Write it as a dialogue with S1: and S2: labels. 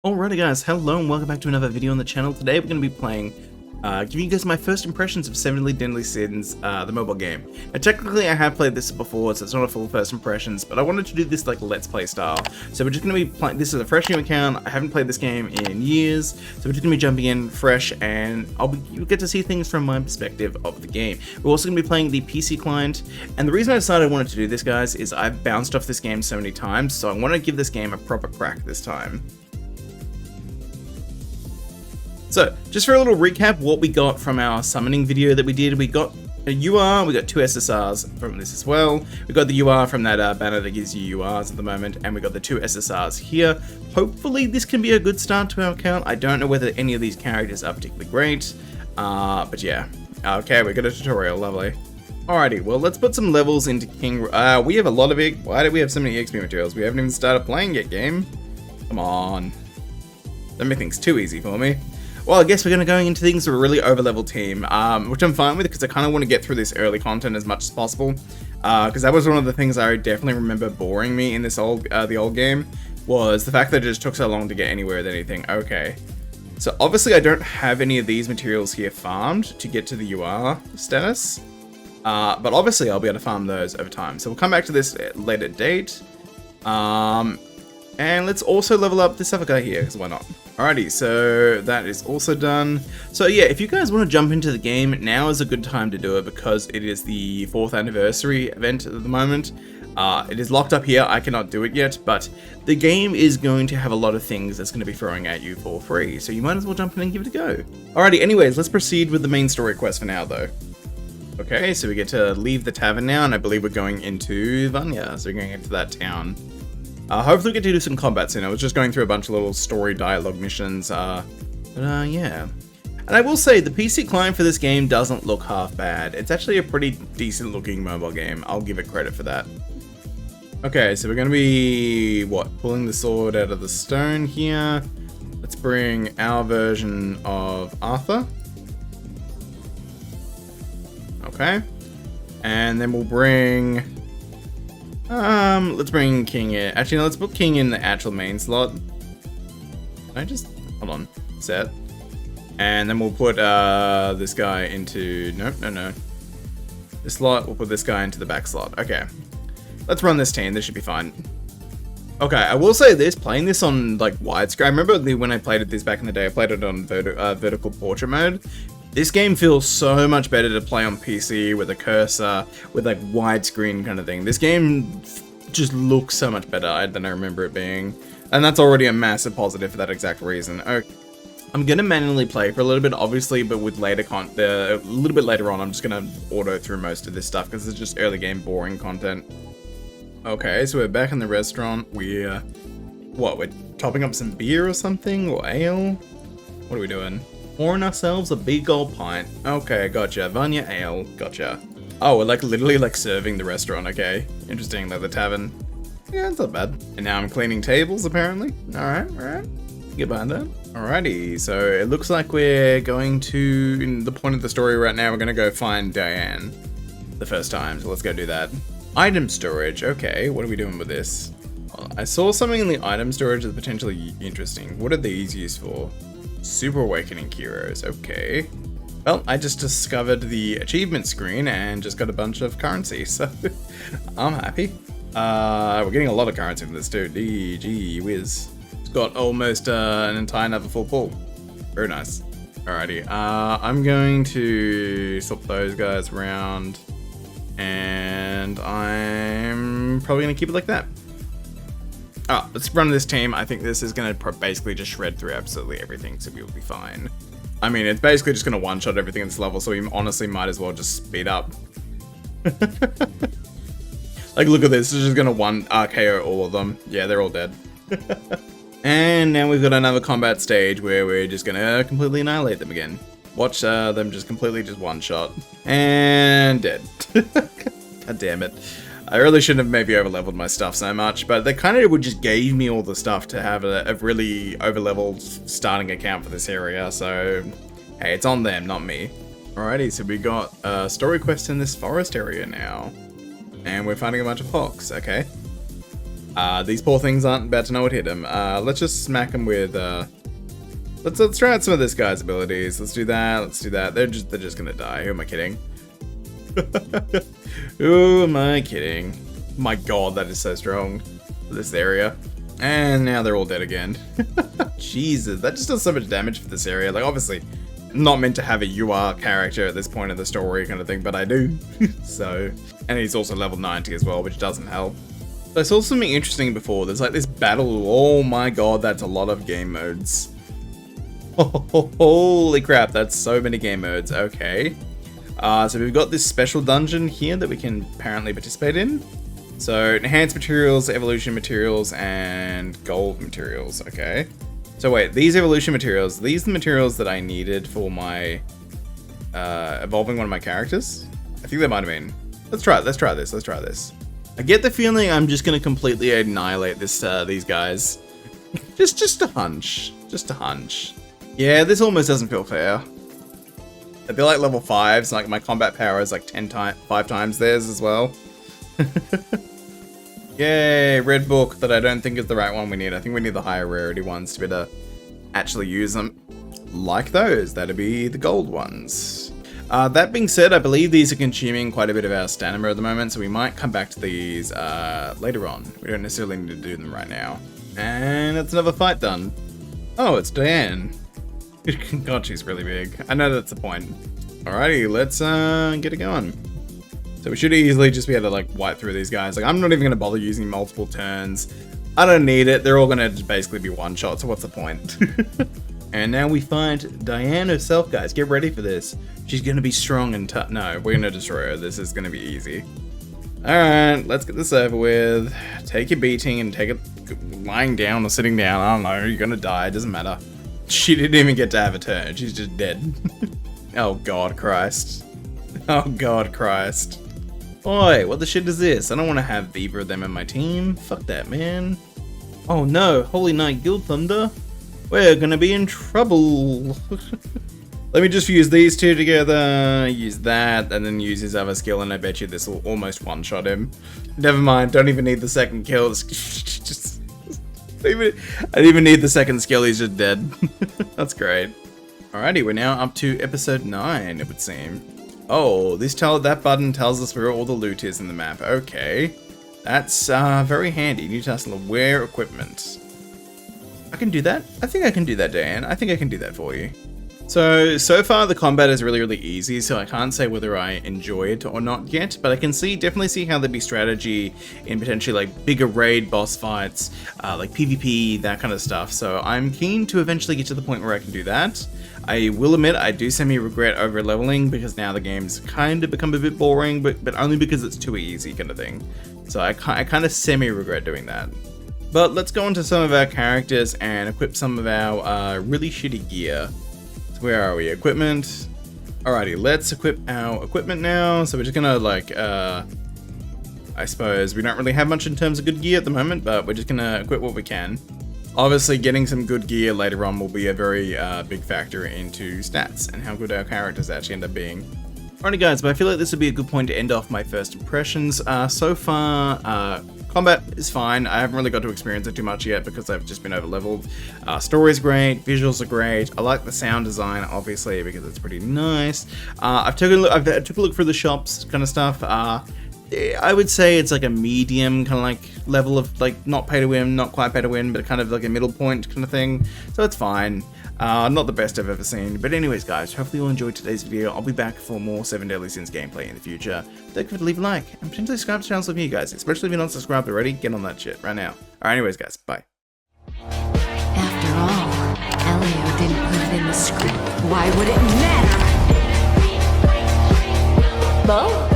S1: Alrighty guys, hello and welcome back to another video on the channel. Today we're going to be playing, giving you guys my first impressions of Seven Deadly Sins, the mobile game. Now technically I have played this before, so it's not a full first impressions, but I wanted to do this like Let's Play style. So we're just going to be playing, this is a fresh new account, I haven't played this game in years, so we're just going to be jumping in fresh and you'll get to see things from my perspective of the game. We're also going to be playing the PC client, and the reason I decided I wanted to do this guys is I've bounced off this game so many times, so I want to give this game a proper crack this time. So, just for a little recap, what we got from our summoning video that we did, we got a UR, we got 2 SSRs from this as well, we got the UR from that banner that gives you URs at the moment, and we got the 2 SSRs here. Hopefully this can be a good start to our account. I don't know whether any of these characters are particularly great, but yeah. Okay, we got a tutorial, lovely. Alrighty, well let's put some levels into King. We have a lot of it. Why do we have so many XP materials? We haven't even started playing yet, game. Come on. Don't make things too easy for me. Well, I guess we're going to go into things with a really over-level team, which I'm fine with because I kind of want to get through this early content as much as possible. Because that was one of the things I definitely remember boring me in this the old game, was the fact that it just took so long to get anywhere with anything. Okay. So obviously I don't have any of these materials here farmed to get to the UR status. But obviously I'll be able to farm those over time. So we'll come back to this at a later date. And let's also level up this other guy here, because why not? Alrighty, so that is also done. So yeah, if you guys want to jump into the game, now is a good time to do it because it is the 4th anniversary event at the moment. It is locked up here, I cannot do it yet, but the game is going to have a lot of things that's going to be throwing at you for free, so you might as well jump in and give it a go. Alrighty, anyways, let's proceed with the main story quest for now though. Okay, so we get to leave the tavern now, and I believe we're going into 𝙀𝙓𝙋𝘼𝙉𝘿, so we're going into that town. Hopefully we get to do some combat soon. I was just going through a bunch of little story dialogue missions, yeah. And I will say, the PC client for this game doesn't look half bad. It's actually a pretty decent looking mobile game. I'll give it credit for that. Okay, so we're going to be, pulling the sword out of the stone here. Let's bring our version of Arthur. Okay. And then we'll bring... let's bring King in. Actually, no, let's put King in the actual main slot. Can I just... hold on. Set. And then we'll put, this guy into... No. This slot, we'll put this guy into the back slot. Okay. Let's run this team. This should be fine. Okay, I will say this. Playing this on, like, widescreen... I remember when I played this back in the day, I played it on vertical portrait mode. This game feels so much better to play on PC with a cursor, with like widescreen kind of thing. This game just looks so much better than I remember it being. And that's already a massive positive for that exact reason. Okay. I'm going to manually play for a little bit, obviously, but with later a little bit later on, I'm just going to auto through most of this stuff because it's just early game boring content. Okay, so we're back in the restaurant. We're topping up some beer or something? Or ale? What are we doing? Pouring ourselves a big old pint. Okay, gotcha. 𝙀𝙓𝙋𝘼𝙉𝘿 ale. Gotcha. Oh, we're like literally like serving the restaurant. Okay. Interesting, like the tavern. Yeah, it's not bad. And now I'm cleaning tables, apparently. Alright. Get behind that. Alrighty, so it looks like we're going to, in the point of the story right now, we're going to go find Diane the first time. So let's go do that. Item storage. Okay, what are we doing with this? I saw something in the item storage that's potentially interesting. What are these used for? Super Awakening Heroes, okay. Well, I just discovered the achievement screen and just got a bunch of currency, so I'm happy. We're getting a lot of currency from this too. Gee whiz. It's got almost an entire another full pull. Very nice. Alrighty, I'm going to swap those guys around, and I'm probably gonna keep it like that. Let's run this team. I think this is going to basically just shred through absolutely everything, so we'll be fine. I mean, it's basically just going to one-shot everything in this level, so we honestly might as well just speed up. Like, look at this. It's just going to KO all of them. Yeah, they're all dead. And now we've got another combat stage where we're just going to completely annihilate them again. Watch them just completely just one-shot. And dead. God damn it. I really shouldn't have maybe overleveled my stuff so much, but they kind of just gave me all the stuff to have a really overleveled starting account for this area, so hey, it's on them, not me. Alrighty, so we got a story quest in this forest area now, and we're finding a bunch of fox, okay. These poor things aren't about to know what hit them. Let's just smack them with, let's try out some of this guy's abilities. Let's do that. They're just gonna die. Who am I kidding? Who am I kidding? My god, that is so strong for this area. And now they're all dead again. Jesus, that just does so much damage for this area. Like, obviously, I'm not meant to have a UR character at this point in the story kind of thing, but I do. So, and he's also level 90 as well, which doesn't help. So I saw something interesting before. There's like this battle. Oh my god, that's a lot of game modes. Oh, holy crap, that's so many game modes. Okay. So we've got this special dungeon here that we can apparently participate in. So enhanced materials, evolution materials, and gold materials. Okay. So wait, these evolution materials, these are the materials that I needed for my evolving one of my characters? I think they might have been. Let's try this. I get the feeling I'm just gonna completely annihilate these guys. just a hunch. Yeah, this almost doesn't feel fair. They're like level 5s, like my combat power is like 5 times theirs as well. Yay, red book that I don't think is the right one we need. I think we need the higher rarity ones to be able to actually use them. Like those, that'd be the gold ones. That being said, I believe these are consuming quite a bit of our stamina at the moment, so we might come back to these later on. We don't necessarily need to do them right now. And it's another fight done. Oh, it's Diane. God, she's really big. I know that's the point. Alrighty, let's get it going. So we should easily just be able to like wipe through these guys. Like, I'm not even going to bother using multiple turns. I don't need it. They're all going to just basically be one shot, so what's the point? And now we find Diane herself, guys. Get ready for this. She's going to be strong and tough. No, we're going to destroy her. This is going to be easy. Alright, let's get this over with. Take your beating and take it lying down or sitting down. I don't know. You're going to die. It doesn't matter. She didn't even get to have a turn. She's just dead. Oh, God, Christ. Oh, God, Christ. Oi, what the shit is this? I don't want to have either of them in my team. Fuck that, man. Oh no, Holy Knight Guild Thunder. We're gonna be in trouble. Let me just use these two together, use that, and then use his other skill, and I bet you this will almost one-shot him. Never mind, don't even need the second kill. I don't even need the second skill, he's just dead. That's great. Alrighty, we're now up to episode 9, it would seem. Oh, that button tells us where all the loot is in the map. Okay. That's very handy. New task, wear equipment. I can do that? I think I can do that, Dan. I think I can do that for you. So far the combat is really, really easy, so I can't say whether I enjoy it or not yet, but I can definitely see how there'd be strategy in potentially like bigger raid boss fights, like PvP, that kind of stuff. So I'm keen to eventually get to the point where I can do that. I will admit I do semi-regret over-leveling because now the game's kind of become a bit boring, but only because it's too easy kind of thing. So I kind of semi-regret doing that. But let's go into some of our characters and equip some of our really shitty gear. So where are we? Equipment. Alrighty, let's equip our equipment now. So we're just gonna like, I suppose we don't really have much in terms of good gear at the moment, but we're just gonna equip what we can. Obviously, getting some good gear later on will be a very big factor into stats and how good our characters actually end up being. Alrighty guys, but I feel like this would be a good point to end off my first impressions. So far, combat is fine. I haven't really got to experience it too much yet because I've just been over-leveled. Story's great, visuals are great. I like the sound design, obviously, because it's pretty nice. I took a look through the shops kind of stuff. I would say it's like a medium kind of like level of like not pay to win, not quite pay to win, but kind of like a middle point kind of thing. So it's fine. Not the best I've ever seen. But anyways, guys, hopefully you all enjoyed today's video. I'll be back for more 7 Deadly Sins gameplay in the future. Don't forget to leave a like and potentially subscribe to the channel for you guys, especially if you're not subscribed already. Get on that shit right now. Alright, anyways, guys, bye.
S2: After all, Elio didn't put it in the script. Why would it matter?
S3: Well,